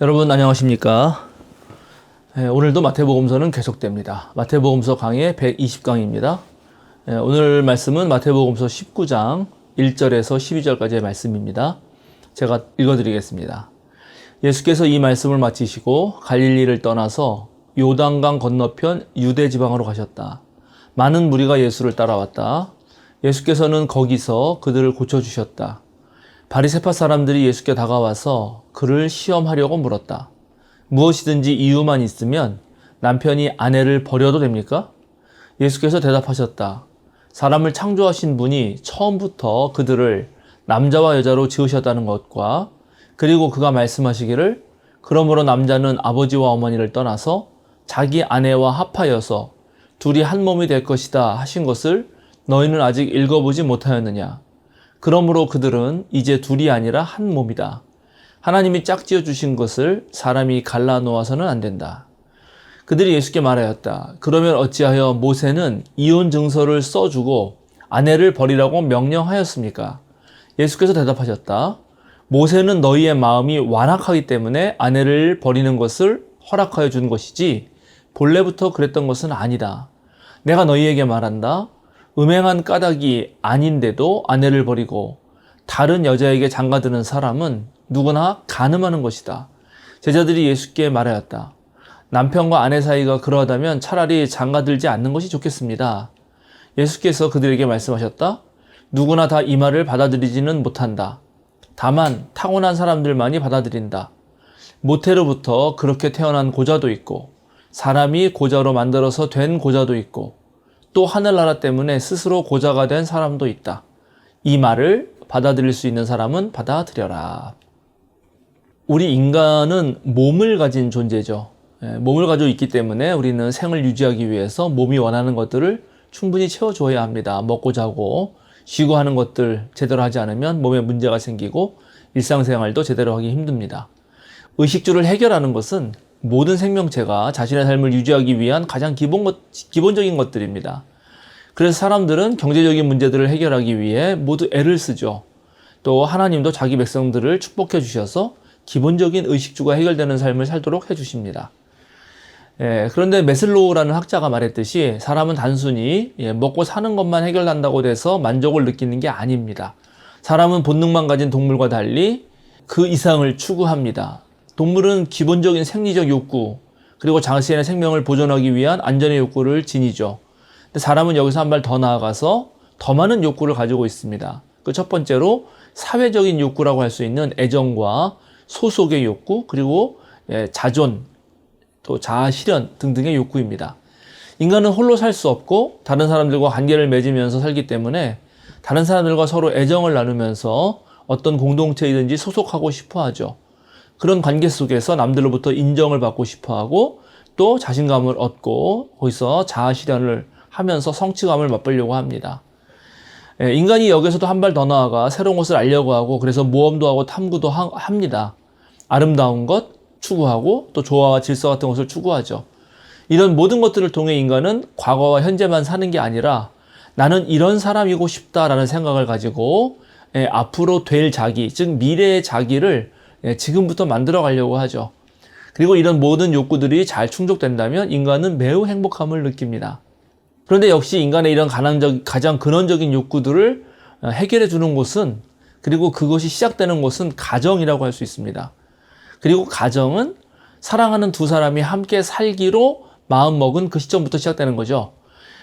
여러분 안녕하십니까? 오늘도 마태복음서는 계속됩니다. 마태복음서 강의 120강입니다. 오늘 말씀은 마태복음서 19장 1절에서 12절까지의 말씀입니다. 제가 읽어드리겠습니다. 예수께서 이 말씀을 마치시고 갈릴리를 떠나서 요단강 건너편 유대 지방으로 가셨다. 많은 무리가 예수를 따라왔다. 예수께서는 거기서 그들을 고쳐주셨다. 바리새파 사람들이 예수께 다가와서 그를 시험하려고 물었다. 무엇이든지 이유만 있으면 남편이 아내를 버려도 됩니까? 예수께서 대답하셨다. 사람을 창조하신 분이 처음부터 그들을 남자와 여자로 지으셨다는 것과 그리고 그가 말씀하시기를 그러므로 남자는 아버지와 어머니를 떠나서 자기 아내와 합하여서 둘이 한 몸이 될 것이다 하신 것을 너희는 아직 읽어보지 못하였느냐? 그러므로 그들은 이제 둘이 아니라 한 몸이다. 하나님이 짝지어 주신 것을 사람이 갈라놓아서는 안 된다. 그들이 예수께 말하였다. 그러면 어찌하여 모세는 이혼 증서를 써주고 아내를 버리라고 명령하였습니까? 예수께서 대답하셨다. 모세는 너희의 마음이 완악하기 때문에 아내를 버리는 것을 허락하여 준 것이지 본래부터 그랬던 것은 아니다. 내가 너희에게 말한다. 음행한 까닭이 아닌데도 아내를 버리고 다른 여자에게 장가드는 사람은 누구나 간음하는 것이다. 제자들이 예수께 말하였다. 남편과 아내 사이가 그러하다면 차라리 장가들지 않는 것이 좋겠습니다. 예수께서 그들에게 말씀하셨다. 누구나 다 이 말을 받아들이지는 못한다. 다만 타고난 사람들만이 받아들인다. 모태로부터 그렇게 태어난 고자도 있고 사람이 고자로 만들어서 된 고자도 있고 또 하늘나라 때문에 스스로 고자가 된 사람도 있다. 이 말을 받아들일 수 있는 사람은 받아들여라. 우리 인간은 몸을 가진 존재죠. 몸을 가지고 있기 때문에 우리는 생을 유지하기 위해서 몸이 원하는 것들을 충분히 채워줘야 합니다. 먹고 자고 쉬고 하는 것들 제대로 하지 않으면 몸에 문제가 생기고 일상생활도 제대로 하기 힘듭니다. 의식주를 해결하는 것은 모든 생명체가 자신의 삶을 유지하기 위한 가장 기본적인 것들입니다. 그래서 사람들은 경제적인 문제들을 해결하기 위해 모두 애를 쓰죠. 또 하나님도 자기 백성들을 축복해 주셔서 기본적인 의식주가 해결되는 삶을 살도록 해주십니다. 그런데 메슬로우라는 학자가 말했듯이 사람은 단순히 먹고 사는 것만 해결한다고 돼서 만족을 느끼는 게 아닙니다. 사람은 본능만 가진 동물과 달리 그 이상을 추구합니다. 동물은 기본적인 생리적 욕구, 그리고 자신의 생명을 보존하기 위한 안전의 욕구를 지니죠. 근데 사람은 여기서 한 발 더 나아가서 더 많은 욕구를 가지고 있습니다. 그 첫 번째로 사회적인 욕구라고 할 수 있는 애정과 소속의 욕구, 그리고 자존, 또 자아 실현 등등의 욕구입니다. 인간은 홀로 살 수 없고 다른 사람들과 관계를 맺으면서 살기 때문에 다른 사람들과 서로 애정을 나누면서 어떤 공동체이든지 소속하고 싶어 하죠. 그런 관계 속에서 남들로부터 인정을 받고 싶어하고 또 자신감을 얻고 거기서 자아 실현을 하면서 성취감을 맛보려고 합니다. 인간이 여기서도 한 발 더 나아가 새로운 것을 알려고 하고 그래서 모험도 하고 탐구도 합니다. 아름다운 것 추구하고 또 조화와 질서 같은 것을 추구하죠. 이런 모든 것들을 통해 인간은 과거와 현재만 사는 게 아니라 나는 이런 사람이고 싶다라는 생각을 가지고 앞으로 될 자기, 즉 미래의 자기를 지금부터 만들어 가려고 하죠. 그리고 이런 모든 욕구들이 잘 충족된다면 인간은 매우 행복함을 느낍니다. 그런데 역시 인간의 이런 가장 근원적인 욕구들을 해결해 주는 곳은, 그리고 그것이 시작되는 곳은 가정이라고 할 수 있습니다. 그리고 가정은 사랑하는 두 사람이 함께 살기로 마음먹은 그 시점부터 시작되는 거죠.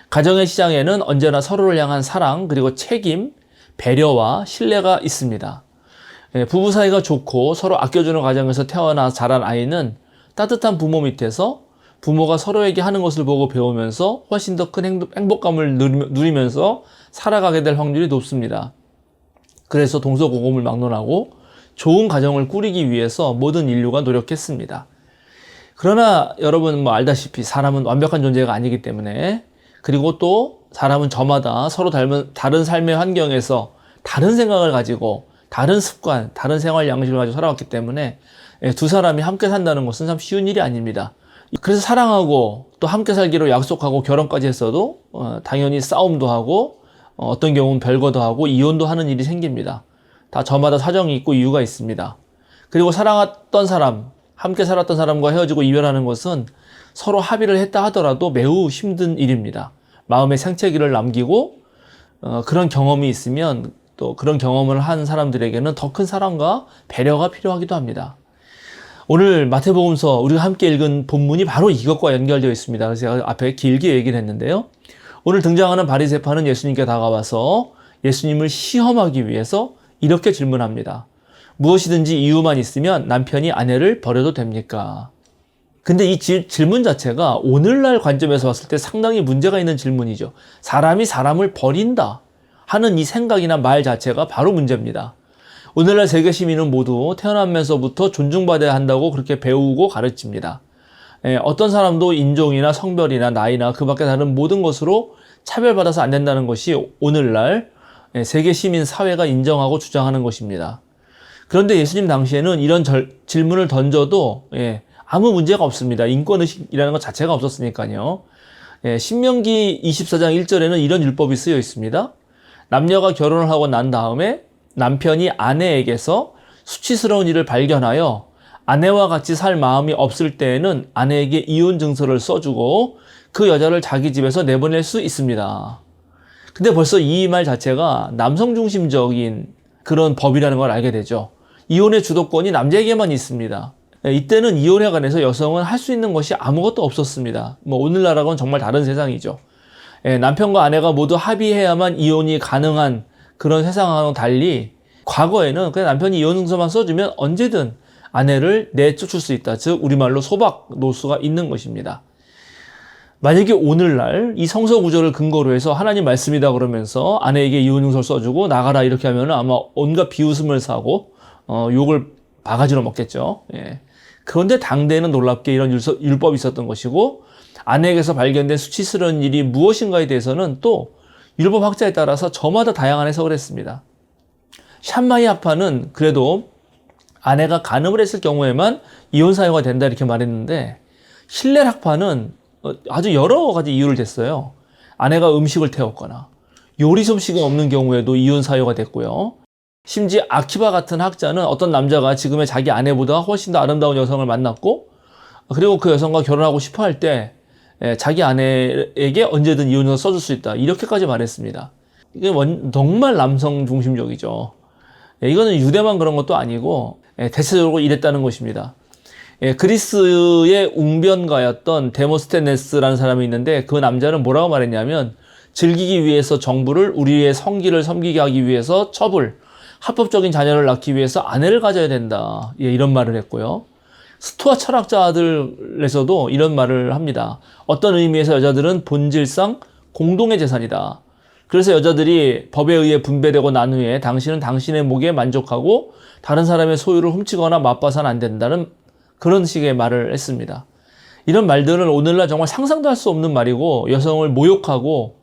가정의 시장에는 언제나 서로를 향한 사랑, 그리고 책임, 배려와 신뢰가 있습니다. 부부 사이가 좋고 서로 아껴주는 가정에서 태어나 자란 아이는 따뜻한 부모 밑에서 부모가 서로에게 하는 것을 보고 배우면서 훨씬 더 큰 행복감을 누리면서 살아가게 될 확률이 높습니다. 그래서 동서고금을 막론하고 좋은 가정을 꾸리기 위해서 모든 인류가 노력했습니다. 그러나 여러분 알다시피 사람은 완벽한 존재가 아니기 때문에, 그리고 또 사람은 저마다 서로 다른 삶의 환경에서 다른 생각을 가지고 다른 습관, 다른 생활 양식을 가지고 살아왔기 때문에 두 사람이 함께 산다는 것은 참 쉬운 일이 아닙니다. 그래서 사랑하고 또 함께 살기로 약속하고 결혼까지 했어도 당연히 싸움도 하고 어떤 경우는 별거도 하고 이혼도 하는 일이 생깁니다. 다 저마다 사정이 있고 이유가 있습니다. 그리고 사랑했던 사람, 함께 살았던 사람과 헤어지고 이별하는 것은 서로 합의를 했다 하더라도 매우 힘든 일입니다. 마음의 생채기를 남기고 그런 경험이 있으면 또 그런 경험을 한 사람들에게는 더 큰 사랑과 배려가 필요하기도 합니다. 오늘 마태복음서 우리가 함께 읽은 본문이 바로 이것과 연결되어 있습니다. 그래서 제가 앞에 길게 얘기를 했는데요. 오늘 등장하는 바리새파는 예수님께 다가와서 예수님을 시험하기 위해서 이렇게 질문합니다. 무엇이든지 이유만 있으면 남편이 아내를 버려도 됩니까? 근데 이 질문 자체가 오늘날 관점에서 봤을 때 상당히 문제가 있는 질문이죠. 사람이 사람을 버린다 하는 이 생각이나 말 자체가 바로 문제입니다. 오늘날 세계 시민은 모두 태어나면서부터 존중받아야 한다고 그렇게 배우고 가르칩니다. 어떤 사람도 인종이나 성별이나 나이나 그 밖에 다른 모든 것으로 차별받아서 안 된다는 것이 오늘날 세계 시민 사회가 인정하고 주장하는 것입니다. 그런데 예수님 당시에는 이런 질문을 던져도 아무 문제가 없습니다. 인권의식이라는 것 자체가 없었으니까요. 신명기 24장 1절에는 이런 율법이 쓰여 있습니다. 남녀가 결혼을 하고 난 다음에 남편이 아내에게서 수치스러운 일을 발견하여 아내와 같이 살 마음이 없을 때에는 아내에게 이혼 증서를 써주고 그 여자를 자기 집에서 내보낼 수 있습니다. 근데 벌써 이 말 자체가 남성 중심적인 그런 법이라는 걸 알게 되죠. 이혼의 주도권이 남자에게만 있습니다. 이때는 이혼에 관해서 여성은 할 수 있는 것이 아무것도 없었습니다. 오늘날하고는 정말 다른 세상이죠. 남편과 아내가 모두 합의해야만 이혼이 가능한 그런 세상하고는 달리 과거에는 그냥 남편이 이혼 증서만 써주면 언제든 아내를 내쫓을 수 있다. 즉 우리말로 소박 노수가 있는 것입니다. 만약에 오늘날 이 성서 구절을 근거로 해서 하나님 말씀이다 그러면서 아내에게 이혼 증서를 써주고 나가라 이렇게 하면 아마 온갖 비웃음을 사고 욕을 바가지로 먹겠죠. 그런데 당대에는 놀랍게 이런 율법이 있었던 것이고 아내에게서 발견된 수치스러운 일이 무엇인가에 대해서는 또 율법 학자에 따라서 저마다 다양한 해석을 했습니다. 샴마이 학파는 그래도 아내가 간음을 했을 경우에만 이혼 사유가 된다 이렇게 말했는데 실레 학파는 아주 여러 가지 이유를 댔어요. 아내가 음식을 태웠거나 요리 솜씨가 없는 경우에도 이혼 사유가 됐고요. 심지어 아키바 같은 학자는 어떤 남자가 지금의 자기 아내보다 훨씬 더 아름다운 여성을 만났고 그리고 그 여성과 결혼하고 싶어 할 때 자기 아내에게 언제든 이혼을 써줄 수 있다. 이렇게까지 말했습니다. 이게 정말 남성 중심적이죠. 이거는 유대만 그런 것도 아니고 대체적으로 이랬다는 것입니다. 그리스의 웅변가였던 데모스테네스라는 사람이 있는데 그 남자는 뭐라고 말했냐면 즐기기 위해서 정부를 우리의 성기를 섬기게 하기 위해서 처불, 합법적인 자녀를 낳기 위해서 아내를 가져야 된다. 이런 말을 했고요. 스토아 철학자들에서도 이런 말을 합니다. 어떤 의미에서 여자들은 본질상 공동의 재산이다. 그래서 여자들이 법에 의해 분배되고 난 후에 당신은 당신의 목에 만족하고 다른 사람의 소유를 훔치거나 맛봐서는 안 된다는 그런 식의 말을 했습니다. 이런 말들은 오늘날 정말 상상도 할 수 없는 말이고 여성을 모욕하고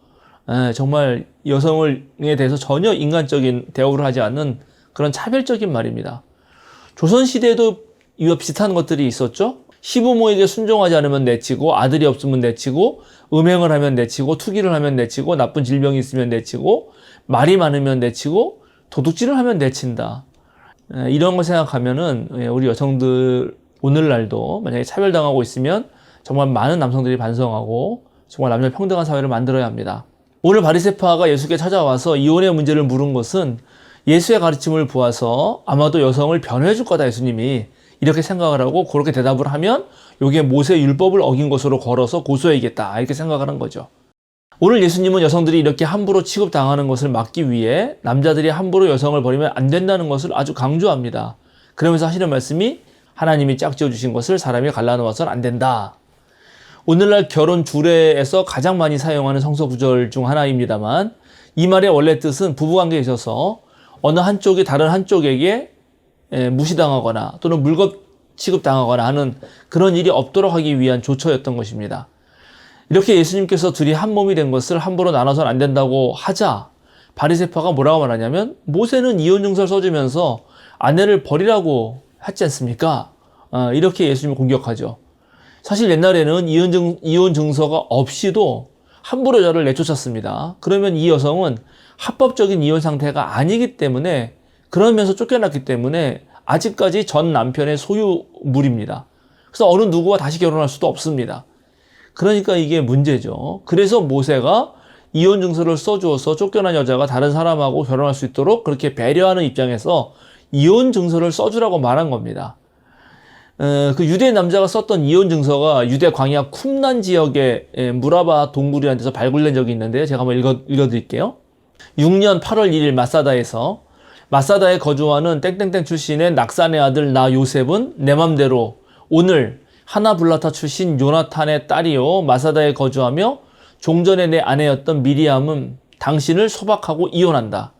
정말 여성에 대해서 전혀 인간적인 대우를 하지 않는 그런 차별적인 말입니다. 조선시대에도 이와 비슷한 것들이 있었죠. 시부모에게 순종하지 않으면 내치고 아들이 없으면 내치고 음행을 하면 내치고 투기를 하면 내치고 나쁜 질병이 있으면 내치고 말이 많으면 내치고 도둑질을 하면 내친다. 이런 거 생각하면은 우리 여성들 오늘날도 만약에 차별당하고 있으면 정말 많은 남성들이 반성하고 정말 남녀 평등한 사회를 만들어야 합니다. 오늘 바리새파가 예수께 찾아와서 이혼의 문제를 물은 것은 예수의 가르침을 보아서 아마도 여성을 변호해 줄 거다 예수님이 이렇게 생각을 하고 그렇게 대답을 하면 이게 모세 율법을 어긴 것으로 걸어서 고소해야겠다 이렇게 생각을 한 거죠. 오늘 예수님은 여성들이 이렇게 함부로 취급당하는 것을 막기 위해 남자들이 함부로 여성을 버리면 안 된다는 것을 아주 강조합니다. 그러면서 하시는 말씀이 하나님이 짝지어 주신 것을 사람이 갈라놓아서는 안 된다. 오늘날 결혼 주례에서 가장 많이 사용하는 성서 구절 중 하나입니다만 이 말의 원래 뜻은 부부관계에 있어서 어느 한쪽이 다른 한쪽에게 무시당하거나 또는 물겁 취급당하거나 하는 그런 일이 없도록 하기 위한 조처였던 것입니다. 이렇게 예수님께서 둘이 한 몸이 된 것을 함부로 나눠서는 안 된다고 하자 바리새파가 뭐라고 말하냐면 모세는 이혼 증서를 써주면서 아내를 버리라고 했지 않습니까? 이렇게 예수님을 공격하죠. 사실 옛날에는 이혼 증서가 없이도 함부로 여자를 내쫓았습니다. 그러면 이 여성은 합법적인 이혼 상태가 아니기 때문에 그러면서 쫓겨났기 때문에 아직까지 전 남편의 소유물입니다. 그래서 어느 누구와 다시 결혼할 수도 없습니다. 그러니까 이게 문제죠. 그래서 모세가 이혼 증서를 써주어서 쫓겨난 여자가 다른 사람하고 결혼할 수 있도록 그렇게 배려하는 입장에서 이혼 증서를 써주라고 말한 겁니다. 그 유대 남자가 썼던 이혼 증서가 유대 광야 쿰란 지역의 무라바 동굴이라는 데서 발굴된 적이 있는데요. 제가 한번 읽어드릴게요. 6년 8월 1일 마사다에서 마사다에 거주하는 땡땡땡 출신의 낙산의 아들 나 요셉은 내 맘대로 오늘 하나블라타 출신 요나탄의 딸이요 마사다에 거주하며 종전에 내 아내였던 미리암은 당신을 소박하고 이혼한다.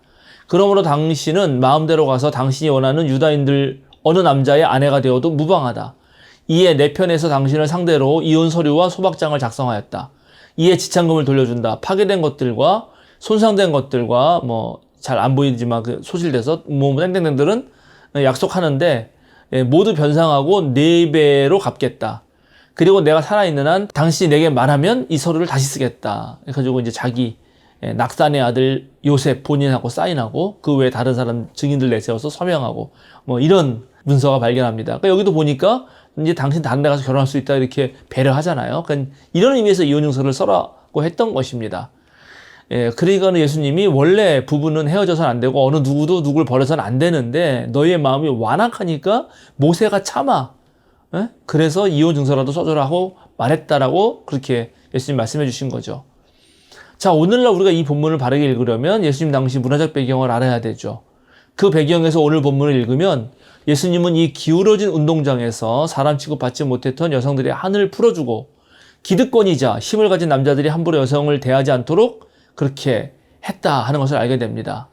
그러므로 당신은 마음대로 가서 당신이 원하는 유다인들 어느 남자의 아내가 되어도 무방하다. 이에 내 편에서 당신을 상대로 이혼 서류와 소박장을 작성하였다. 이에 지참금을 돌려준다. 파괴된 것들과 손상된 것들과 잘 안 보이지만 그 소실돼서 땡땡땡들은 약속하는데 모두 변상하고 4배로 갚겠다. 그리고 내가 살아있는 한 당신이 내게 말하면 이 서류를 다시 쓰겠다. 그래가지고 이제 자기 낙산의 아들 요셉 본인하고 사인하고 그 외에 다른 사람 증인들 내세워서 서명하고 이런 문서가 발견합니다. 그러니까 여기도 보니까 이제 당신 다른 데 가서 결혼할 수 있다 이렇게 배려하잖아요. 그러니까 이런 의미에서 이혼 증서를 써라고 했던 것입니다. 그러니까 예수님이 원래 부부는 헤어져서는 안 되고 어느 누구도 누굴 버려서는 안 되는데 너희의 마음이 완악하니까 모세가 참아. 그래서 이혼 증서라도 써주라고 말했다라고 그렇게 예수님 말씀해 주신 거죠. 자, 오늘날 우리가 이 본문을 바르게 읽으려면 예수님 당시 문화적 배경을 알아야 되죠. 그 배경에서 오늘 본문을 읽으면 예수님은 이 기울어진 운동장에서 사람 취급받지 못했던 여성들의 한을 풀어주고 기득권이자 힘을 가진 남자들이 함부로 여성을 대하지 않도록 그렇게 했다 하는 것을 알게 됩니다.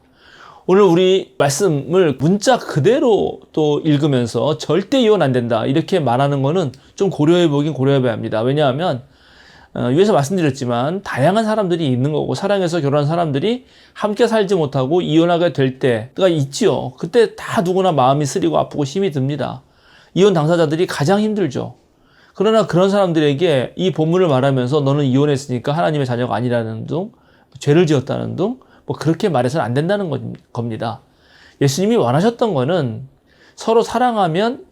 오늘 우리 말씀을 문자 그대로 또 읽으면서 절대 이혼 안 된다 이렇게 말하는 거는 좀 고려해 보긴 고려해 봐야 합니다. 왜냐하면 위에서 말씀드렸지만 다양한 사람들이 있는 거고 사랑해서 결혼한 사람들이 함께 살지 못하고 이혼하게 될 때가 있지요. 그때 다 누구나 마음이 쓰리고 아프고 힘이 듭니다. 이혼 당사자들이 가장 힘들죠. 그러나 그런 사람들에게 이 본문을 말하면서 너는 이혼했으니까 하나님의 자녀가 아니라는 등 죄를 지었다는 등 그렇게 말해서는 안 된다는 겁니다. 예수님이 원하셨던 거는 서로 사랑하면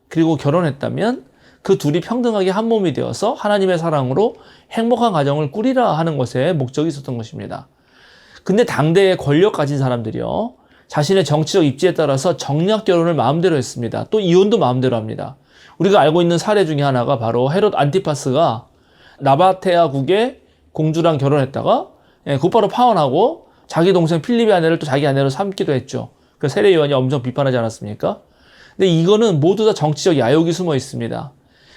그리고 결혼했다면 그 둘이 평등하게 한 몸이 되어서 하나님의 사랑으로 행복한 가정을 꾸리라 하는 것에 목적이 있었던 것입니다. 근데 당대에 권력 가진 사람들이요. 자신의 정치적 입지에 따라서 정략 결혼을 마음대로 했습니다. 또 이혼도 마음대로 합니다. 우리가 알고 있는 사례 중에 하나가 바로 헤롯 안티파스가 나바테아국의 공주랑 결혼했다가 곧바로 파혼하고 자기 동생 필립의 아내를 또 자기 아내로 삼기도 했죠. 그 세례 요한이 엄청 비판하지 않았습니까? 근데 이거는 모두 다 정치적 야욕이 숨어 있습니다.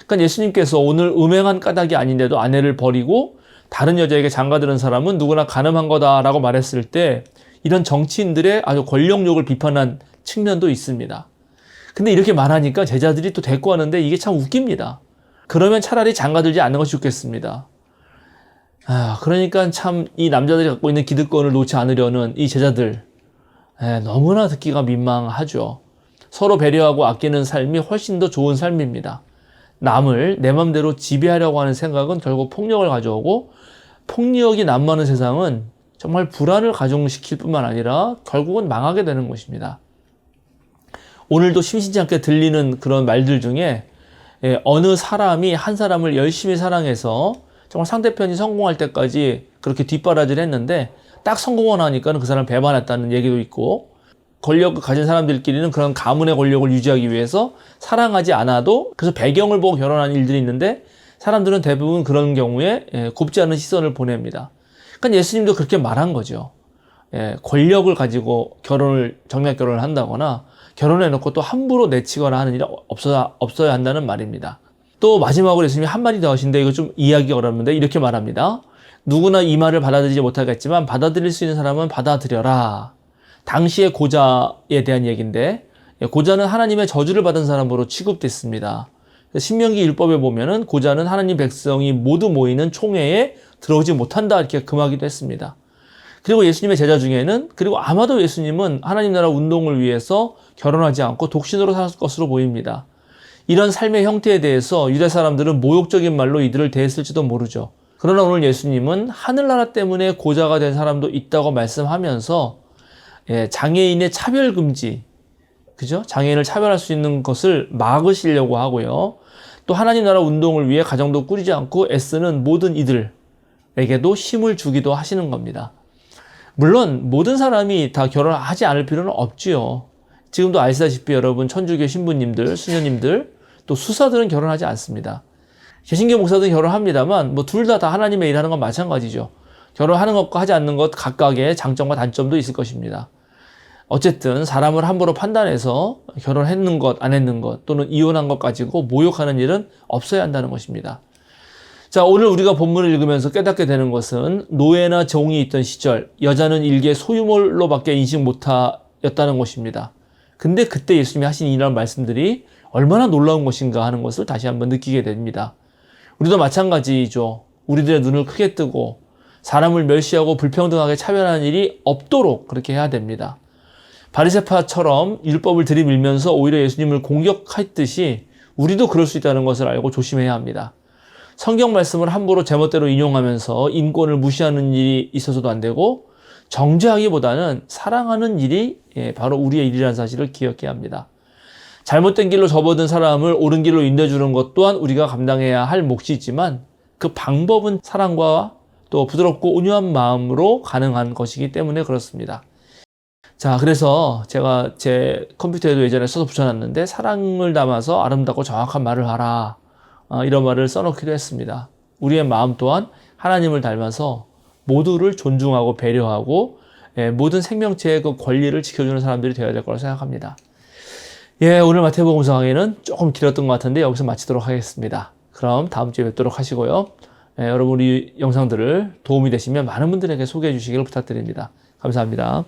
그러니까 예수님께서 오늘 음행한 까닭이 아닌데도 아내를 버리고 다른 여자에게 장가드는 사람은 누구나 간음한 거다라고 말했을 때 이런 정치인들의 아주 권력욕을 비판한 측면도 있습니다. 근데 이렇게 말하니까 제자들이 또 대꾸하는데 이게 참 웃깁니다. 그러면 차라리 장가들지 않는 것이 좋겠습니다. 그러니까 참 이 남자들이 갖고 있는 기득권을 놓지 않으려는 이 제자들 너무나 듣기가 민망하죠. 서로 배려하고 아끼는 삶이 훨씬 더 좋은 삶입니다. 남을 내 맘대로 지배하려고 하는 생각은 결국 폭력을 가져오고 폭력이 난무하는 세상은 정말 불안을 가중시킬 뿐만 아니라 결국은 망하게 되는 것입니다. 오늘도 심심치 않게 들리는 그런 말들 중에 어느 사람이 한 사람을 열심히 사랑해서 정말 상대편이 성공할 때까지 그렇게 뒷바라지를 했는데 딱 성공을 하니까는 그 사람을 배반했다는 얘기도 있고 권력을 가진 사람들끼리는 그런 가문의 권력을 유지하기 위해서 사랑하지 않아도 그래서 배경을 보고 결혼하는 일들이 있는데 사람들은 대부분 그런 경우에 곱지 않은 시선을 보냅니다. 그러니까 예수님도 그렇게 말한 거죠. 권력을 가지고 정략 결혼을 한다거나 결혼해놓고 또 함부로 내치거나 하는 일이 없어야 한다는 말입니다. 또 마지막으로 예수님이 한마디 더 하신데 이거 좀 이해하기 어렵는데 이렇게 말합니다. 누구나 이 말을 받아들이지 못하겠지만 받아들일 수 있는 사람은 받아들여라. 당시의 고자에 대한 얘기인데 고자는 하나님의 저주를 받은 사람으로 취급됐습니다. 신명기 율법에 보면은 고자는 하나님 백성이 모두 모이는 총회에 들어오지 못한다 이렇게 금하기도 했습니다. 그리고 예수님의 제자 중에는 그리고 아마도 예수님은 하나님 나라 운동을 위해서 결혼하지 않고 독신으로 살 것으로 보입니다. 이런 삶의 형태에 대해서 유대 사람들은 모욕적인 말로 이들을 대했을지도 모르죠. 그러나 오늘 예수님은 하늘나라 때문에 고자가 된 사람도 있다고 말씀하면서 장애인의 차별금지, 그죠? 장애인을 차별할 수 있는 것을 막으시려고 하고요. 또 하나님 나라 운동을 위해 가정도 꾸리지 않고 애쓰는 모든 이들에게도 힘을 주기도 하시는 겁니다. 물론 모든 사람이 다 결혼하지 않을 필요는 없지요. 지금도 아시다시피 여러분 천주교 신부님들, 수녀님들, 또 수사들은 결혼하지 않습니다. 개신교 목사들은 결혼합니다만 뭐 둘 다 하나님의 일하는 건 마찬가지죠. 결혼하는 것과 하지 않는 것 각각의 장점과 단점도 있을 것입니다. 어쨌든 사람을 함부로 판단해서 결혼했는 것, 안 했는 것 또는 이혼한 것 가지고 모욕하는 일은 없어야 한다는 것입니다. 자, 오늘 우리가 본문을 읽으면서 깨닫게 되는 것은 노예나 종이 있던 시절 여자는 일개 소유물로밖에 인식 못하였다는 것입니다. 근데 그때 예수님이 하신 이런 말씀들이 얼마나 놀라운 것인가 하는 것을 다시 한번 느끼게 됩니다. 우리도 마찬가지죠. 우리들의 눈을 크게 뜨고 사람을 멸시하고 불평등하게 차별하는 일이 없도록 그렇게 해야 됩니다. 바리새파처럼 율법을 들이밀면서 오히려 예수님을 공격했듯이 우리도 그럴 수 있다는 것을 알고 조심해야 합니다. 성경 말씀을 함부로 제멋대로 인용하면서 인권을 무시하는 일이 있어서도 안 되고 정죄하기보다는 사랑하는 일이 바로 우리의 일이라는 사실을 기억해야 합니다. 잘못된 길로 접어든 사람을 옳은 길로 인도해주는 것 또한 우리가 감당해야 할 몫이지만 그 방법은 사랑과 또 부드럽고 온유한 마음으로 가능한 것이기 때문에 그렇습니다. 자, 그래서 제가 제 컴퓨터에도 예전에 써서 붙여놨는데 사랑을 담아서 아름답고 정확한 말을 하라. 이런 말을 써놓기도 했습니다. 우리의 마음 또한 하나님을 닮아서 모두를 존중하고 배려하고 모든 생명체의 그 권리를 지켜주는 사람들이 되어야 될 거라고 생각합니다. 예, 오늘 마태복음서 강의는 조금 길었던 것 같은데 여기서 마치도록 하겠습니다. 그럼 다음 주에 뵙도록 하시고요. 여러분 우리 영상들을 도움이 되시면 많은 분들에게 소개해 주시기를 부탁드립니다. 감사합니다.